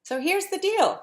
So here's the deal.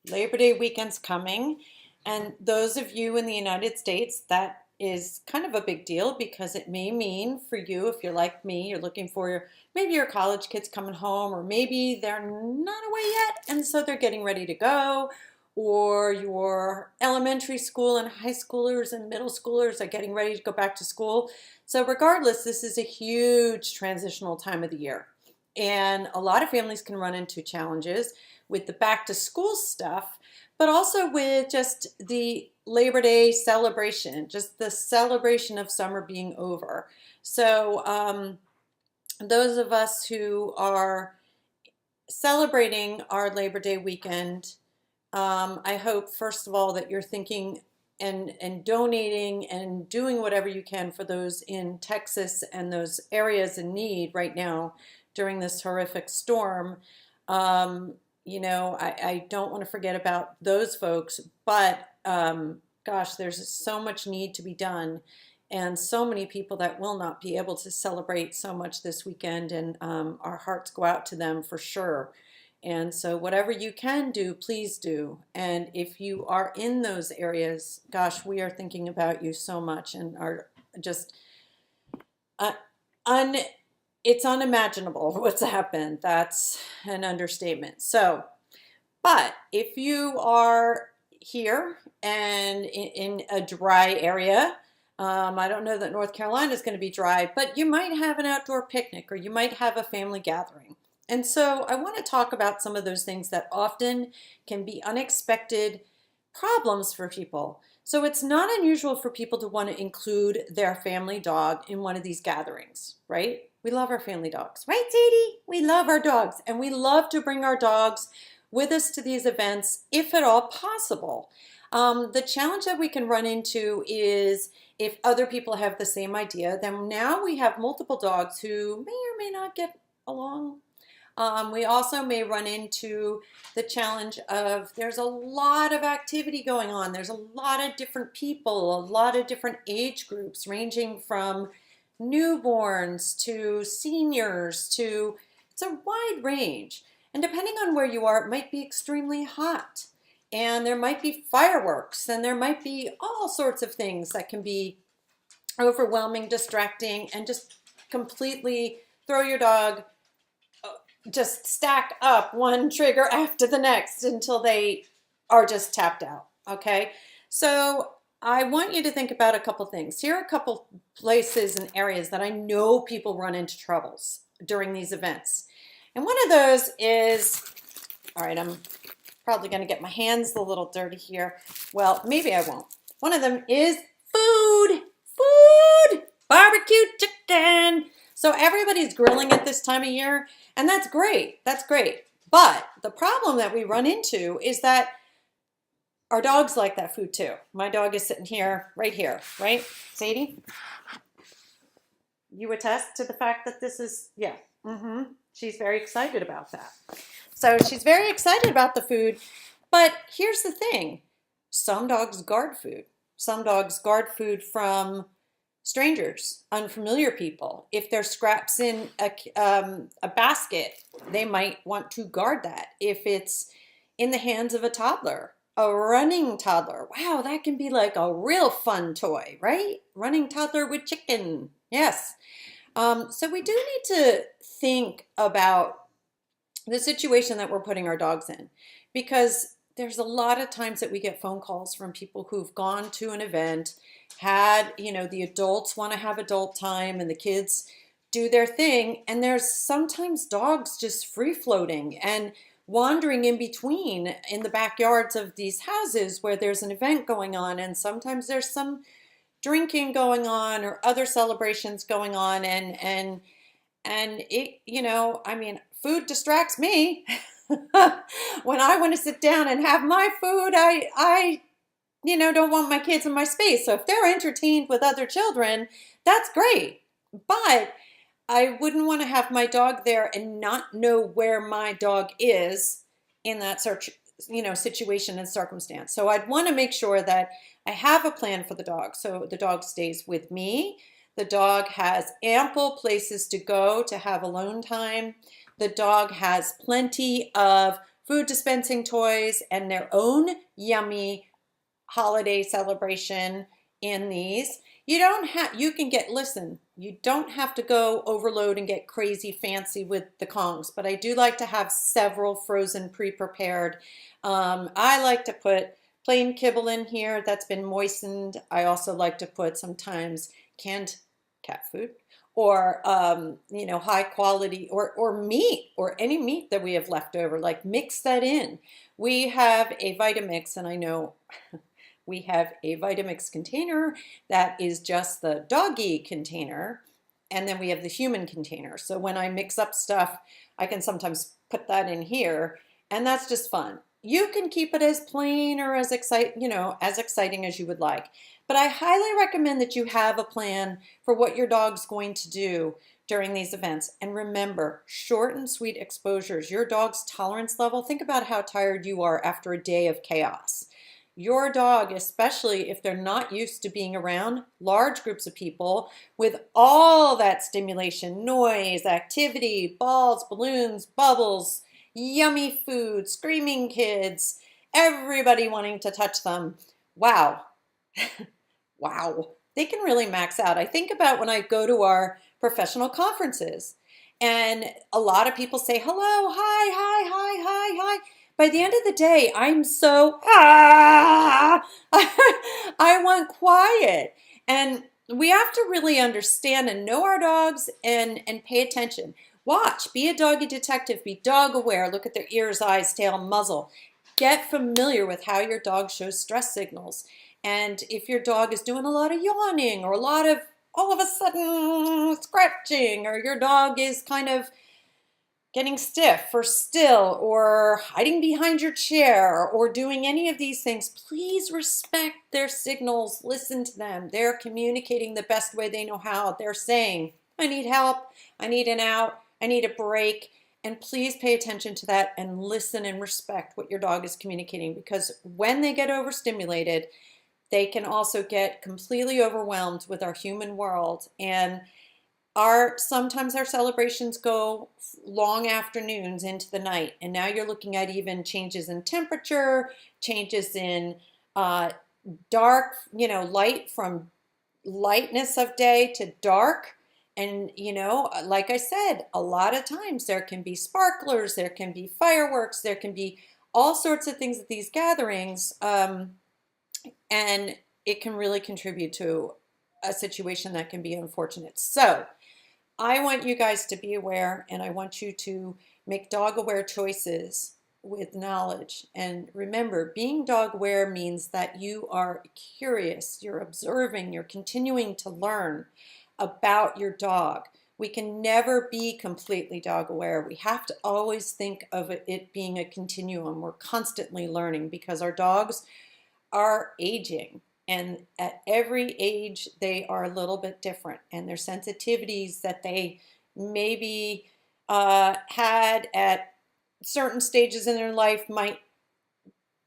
Labor Day weekend's coming, and those of you in the United States, that is kind of a big deal because it may mean for you, if you're like me, you're looking for maybe your college kids coming home, or maybe they're not away yet, and so they're getting ready to go, or your elementary school and high schoolers and middle schoolers are getting ready to go back to school. So regardless, this is a huge transitional time of the year. And a lot of families can run into challenges with the back to school stuff, but also with just the Labor Day celebration, just the celebration of summer being over. So, those of us who are celebrating our Labor Day weekend, I hope, first of all, that you're thinking and donating and doing whatever you can for those in Texas and those areas in need right now during this horrific storm. Um, I don't want to forget about those folks, but gosh, there's so much need to be done and so many people that will not be able to celebrate so much this weekend, and our hearts go out to them for sure. And so, whatever you can do, please do. And if you are in those areas, gosh, we are thinking about you so much and are just uh, un it's unimaginable what's happened. That's an understatement. So, but if you are here and in a dry area, I don't know that North Carolina is going to be dry, but you might have an outdoor picnic or you might have a family gathering. And so I want to talk about some of those things that often can be unexpected problems for people. So it's not unusual for people to want to include their family dog in one of these gatherings, right? We love our family dogs, right, Sadie? We love our dogs, and we love to bring our dogs with us to these events if at all possible. The challenge that we can run into is if other people have the same idea, then now we have multiple dogs who may or may not get along. We also may run into the challenge of there's a lot of activity going on. There's a lot of different people, a lot of different age groups, ranging from newborns to seniors to it's a wide range. And depending on where you are, it might be extremely hot. And there might be fireworks, and there might be all sorts of things that can be overwhelming, distracting, and just completely throw your dog, just stack up one trigger after the next until they are just tapped out. Okay. So I want you to think about a couple things. Here are a couple places and areas that I know people run into troubles during these events. And one of those is, all right, I'm probably going to get my hands a little dirty here. Well, maybe I won't. One of them is food. Food. Barbecue chicken. So everybody's grilling at this time of year, and that's great. That's great. But the problem that we run into is that our dogs like that food too. My dog is sitting here, right? Sadie? You attest to the fact that this is, yeah. She's very excited about that. So she's very excited about the food. But here's the thing. Some dogs guard food. Some dogs guard food from strangers, unfamiliar people. If there's scraps in a basket, they might want to guard that. If it's in the hands of a toddler, a running toddler, wow, that can be like a real fun toy, right? Running toddler with chicken, yes. So we do need to think about the situation that we're putting our dogs in, because there's a lot of times that we get phone calls from people who've gone to an event, had, the adults want to have adult time and the kids do their thing, and there's sometimes dogs just free floating and wandering in between in the backyards of these houses where there's an event going on, and sometimes there's some drinking going on or other celebrations going on, and it, I mean, food distracts me. When I want to sit down and have my food, I don't want my kids in my space. So if they're entertained with other children, that's great. But I wouldn't want to have my dog there and not know where my dog is in that situation and circumstance. So I'd want to make sure that I have a plan for the dog. So the dog stays with me. The dog has ample places to go to have alone time. The dog has plenty of food dispensing toys and their own yummy holiday celebration in these. You don't have, you can get, listen, you don't have to go overload and get crazy fancy with the Kongs, but I do like to have several frozen pre-prepared. I like to put plain kibble in here that's been moistened. I also like to put sometimes canned cat food or you know, high quality or meat or any meat that we have left over, like mix that in. We have a Vitamix, and I know we have a Vitamix container that is just the doggy container, and then we have the human container. So when I mix up stuff, I can sometimes put that in here, and that's just fun. You can keep it as plain or as you know, as exciting as you would like. But I highly recommend that you have a plan for what your dog's going to do during these events. And remember, short and sweet exposures. Your dog's tolerance level, think about how tired you are after a day of chaos. Your dog, especially if they're not used to being around large groups of people with all that stimulation, noise, activity, balls, balloons, bubbles, yummy food, screaming kids, everybody wanting to touch them. Wow. Wow. They can really max out. I think about when I go to our professional conferences and a lot of people say, hello, hi, hi, hi, hi, hi. By the end of the day, I'm so, I want quiet. And we have to really understand and know our dogs and pay attention. Watch, be a doggy detective, be dog aware, look at their ears, eyes, tail, muzzle. Get familiar with how your dog shows stress signals. And if your dog is doing a lot of yawning or a lot of all of a sudden scratching, or your dog is kind of getting stiff or still or hiding behind your chair or doing any of these things, please respect their signals. Listen to them. They're communicating the best way they know how. They're saying, I need help. I need an out. I need a break. And please pay attention to that and listen and respect what your dog is communicating, because when they get overstimulated, they can also get completely overwhelmed with our human world. And sometimes our celebrations go long afternoons into the night, and now you're looking at even changes in temperature, changes in dark, you know, light from lightness of day to dark. And you know, like I said, a lot of times there can be sparklers, there can be fireworks, there can be all sorts of things at these gatherings, and it can really contribute to a situation that can be unfortunate. So I want you guys to be aware, and I want you to make dog aware choices with knowledge. And remember, being dog aware means that you are curious, you're observing, you're continuing to learn about your dog. We can never be completely dog aware. We have to always think of it being a continuum. We're constantly learning because our dogs are aging. And at every age, they are a little bit different, and their sensitivities that they maybe had at certain stages in their life might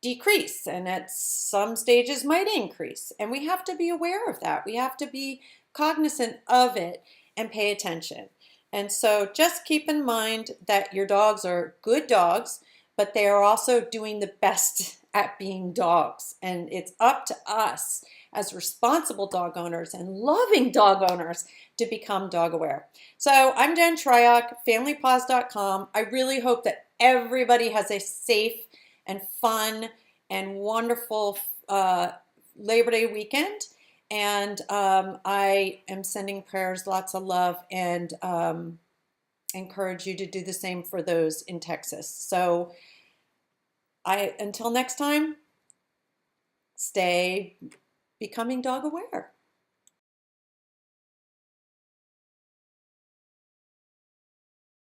decrease, and at some stages might increase. And we have to be aware of that. We have to be cognizant of it and pay attention. And so just keep in mind that your dogs are good dogs, but they are also doing the best at being dogs. And it's up to us as responsible dog owners and loving dog owners to become dog aware. So I'm Jen Shryock, FamilyPaws.com. I really hope that everybody has a safe and fun and wonderful Labor Day weekend. And I am sending prayers, lots of love, and encourage you to do the same for those in Texas. So until next time, stay becoming dog aware.